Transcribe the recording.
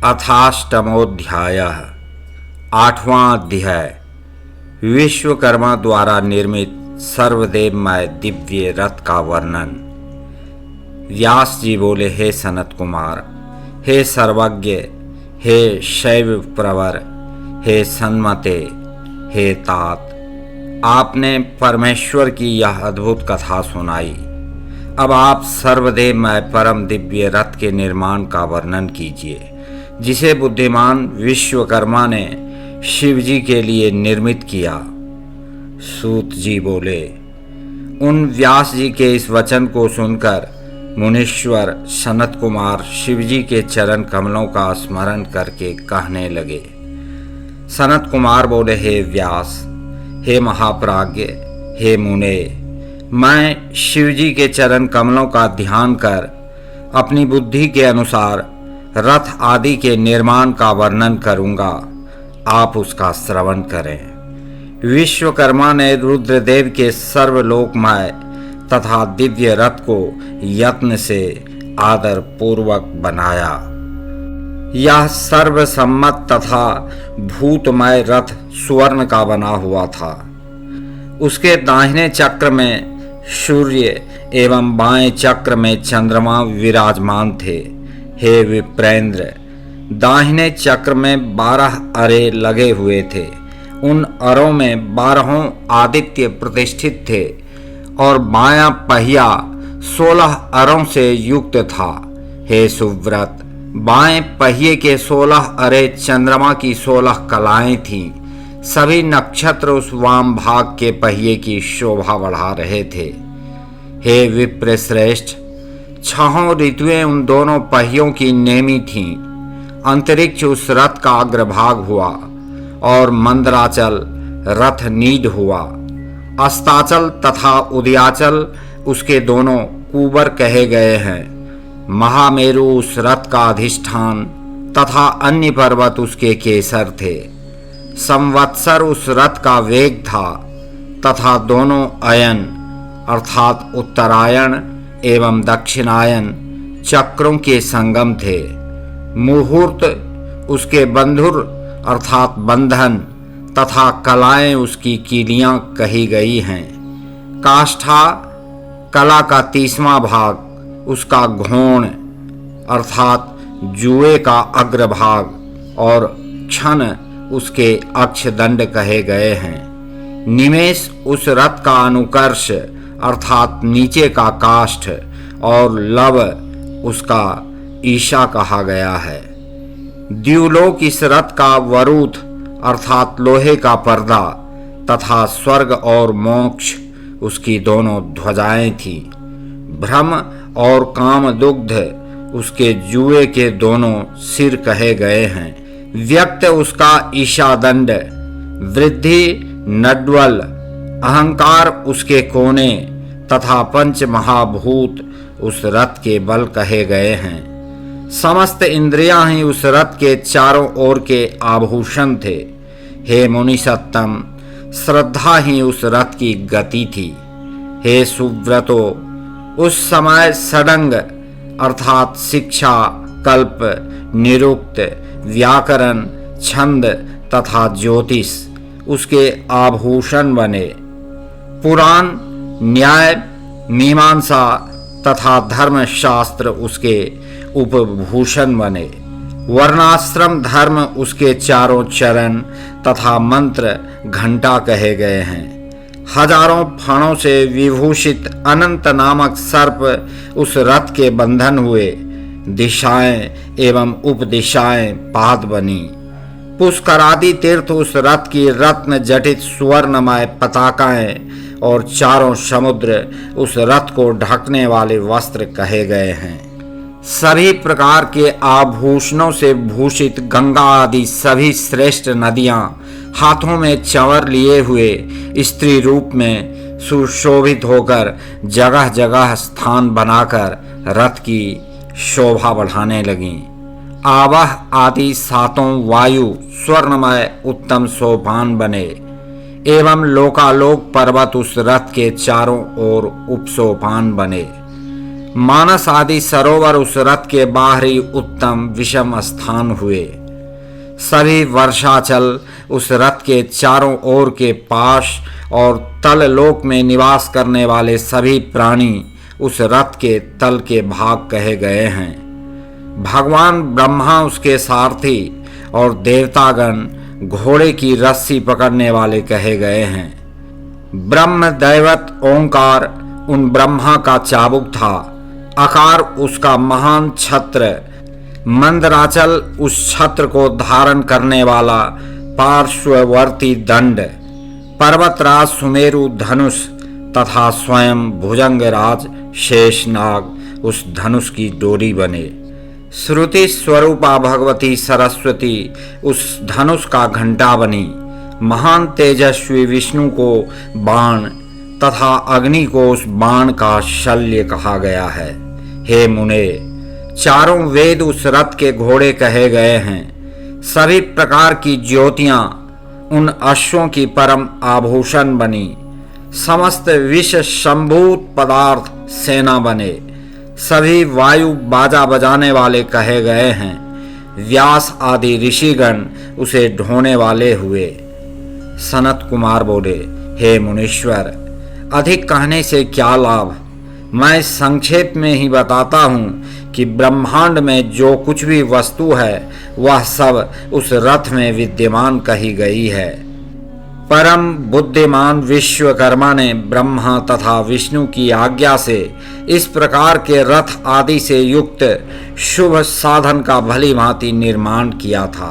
अथाष्टमोऽध्यायः। 8वां अध्याय। विश्वकर्मा द्वारा निर्मित सर्वदेवमय दिव्य रथ का वर्णन। व्यास जी बोले, हे सनत कुमार, हे सर्वज्ञ, हे शैव प्रवर, हे सन्मते, हे तात, आपने परमेश्वर की यह अद्भुत कथा सुनाई। अब आप सर्वदेवमय परम दिव्य रथ के निर्माण का वर्णन कीजिए, जिसे बुद्धिमान विश्वकर्मा ने शिव जी के लिए निर्मित किया। सूत जी बोले, उन व्यास जी के इस वचन को सुनकर मुनीश्वर सनत कुमार शिव जी के चरण कमलों का स्मरण करके कहने लगे। सनत कुमार बोले, हे व्यास, हे महाप्राज्ञ, हे मुने, मैं शिव जी के चरण कमलों का ध्यान कर अपनी बुद्धि के अनुसार रथ आदि के निर्माण का वर्णन करूंगा, आप उसका श्रवण करें। विश्वकर्मा ने रुद्रदेव के सर्वलोकमय तथा दिव्य रथ को यत्न से आदर पूर्वक बनाया। यह सर्वसम्मत तथा भूतमय रथ स्वर्ण का बना हुआ था। उसके दाहिने चक्र में सूर्य एवं बाएं चक्र में चंद्रमा विराजमान थे। हे विप्रेंद्र, दाहिने चक्र में 12 अरे लगे हुए थे। उन अरों में 12 आदित्य प्रतिष्ठित थे और बायां पहिया 16 अरों से युक्त था। हे सुव्रत, बाएं पहिए के 16 अरे चंद्रमा की 16 कलाएं थीं। सभी नक्षत्र उस वाम भाग के पहिए की शोभा बढ़ा रहे थे। हे विप्रश्रेष्ठ, 6 ऋतुएं उन दोनों पहियों की नेमी थीं। अंतरिक्ष उस रथ का अग्रभाग हुआ और मंदराचल रथ नीड हुआ। अस्ताचल तथा उदयाचल उसके दोनों कुबर कहे गए हैं। महामेरु उस रथ का अधिष्ठान तथा अन्य पर्वत उसके केसर थे। संवत्सर उस रथ का वेग था तथा दोनों अयन अर्थात उत्तरायण एवं दक्षिणायन चक्रों के संगम थे। मुहूर्त उसके बंधुर अर्थात बंधन तथा कलाएं उसकी कीलियां कही गई हैं। काष्ठा कला का 30वां भाग उसका घोण अर्थात जुए का अग्रभाग और क्षण उसके अक्षदंड कहे गए हैं। निमेष उस रथ का अनुकर्ष अर्थात नीचे का काष्ठ और लव उसका ईशा कहा गया है। द्युलोक इस रथ का वरूथ अर्थात लोहे का पर्दा तथा स्वर्ग और मोक्ष उसकी दोनों ध्वजाएं थी। ब्रह्म और काम दुग्ध उसके जुए के दोनों सिर कहे गए हैं। व्यक्त उसका ईशादंड, वृद्धि नड्वल, अहंकार उसके कोने तथा पंच महाभूत उस रथ के बल कहे गए हैं। समस्त इंद्रियां ही उस रथ के चारों ओर के आभूषण थे। हे मुनिसत्तम, श्रद्धा ही उस रथ की गति थी। हे सुव्रतो, उस समय षडंग अर्थात शिक्षा, कल्प, निरुक्त, व्याकरण, छंद तथा ज्योतिष उसके आभूषण बने। पुराण, न्याय, मीमांसा तथा धर्मशास्त्र उसके उपभूषण बने। वर्णाश्रम धर्म उसके चारों चरण तथा मंत्र घंटा कहे गए हैं। हजारों फणों से विभूषित अनंत नामक सर्प उस रथ के बंधन हुए। दिशाएं एवं उपदिशाएं पाद बनी। पुष्करादि तीर्थ उस रथ की रत्न जटित सुवर्णमय पताकाएं और चारों समुद्र उस रथ को ढकने वाले वस्त्र कहे गए हैं। सभी प्रकार के आभूषणों से भूषित गंगा आदि सभी श्रेष्ठ नदियां हाथों में चंवर लिए हुए स्त्री रूप में सुशोभित होकर जगह जगह स्थान बनाकर रथ की शोभा बढ़ाने लगीं। आवह आदि 7 वायु स्वर्णमय उत्तम सोपान बने एवं लोकालोक पर्वत उस रथ के चारों ओर उपसोपान बने। मानस आदि सरोवर उस रथ के बाहरी उत्तम विषम स्थान हुए। सभी वर्षाचल उस रथ के चारों ओर के पाश और तल लोक में निवास करने वाले सभी प्राणी उस रथ के तल के भाग कहे गए हैं। भगवान ब्रह्मा उसके सारथी और देवतागण घोड़े की रस्सी पकड़ने वाले कहे गए हैं। ब्रह्म दैवत ओंकार उन ब्रह्मा का चाबुक था। आकार उसका महान छत्र, मंदराचल उस छत्र को धारण करने वाला पार्श्ववर्ती दंड, पर्वतराज सुमेरु धनुष तथा स्वयं भुजंगराज शेषनाग उस धनुष की डोरी बने। श्रुति स्वरूपा भगवती सरस्वती उस धनुष का घंटा बनी। महान तेजस्वी विष्णु को बाण तथा अग्नि को उस बाण का शल्य कहा गया है। हे मुने, चारों वेद उस रथ के घोड़े कहे गए हैं। सभी प्रकार की ज्योतियां उन अश्वों की परम आभूषण बनी। समस्त विष संभूत पदार्थ सेना बने। सभी वायु बाजा बजाने वाले कहे गए हैं। व्यास आदि ऋषिगण उसे ढोने वाले हुए। सनत कुमार बोले, हे मुनीश्वर, अधिक कहने से क्या लाभ। मैं संक्षेप में ही बताता हूँ कि ब्रह्मांड में जो कुछ भी वस्तु है वह सब उस रथ में विद्यमान कही गई है। परम बुद्धिमान विश्वकर्मा ने ब्रह्मा तथा विष्णु की आज्ञा से इस प्रकार के रथ आदि से युक्त शुभ साधन का भली भांति निर्माण किया था।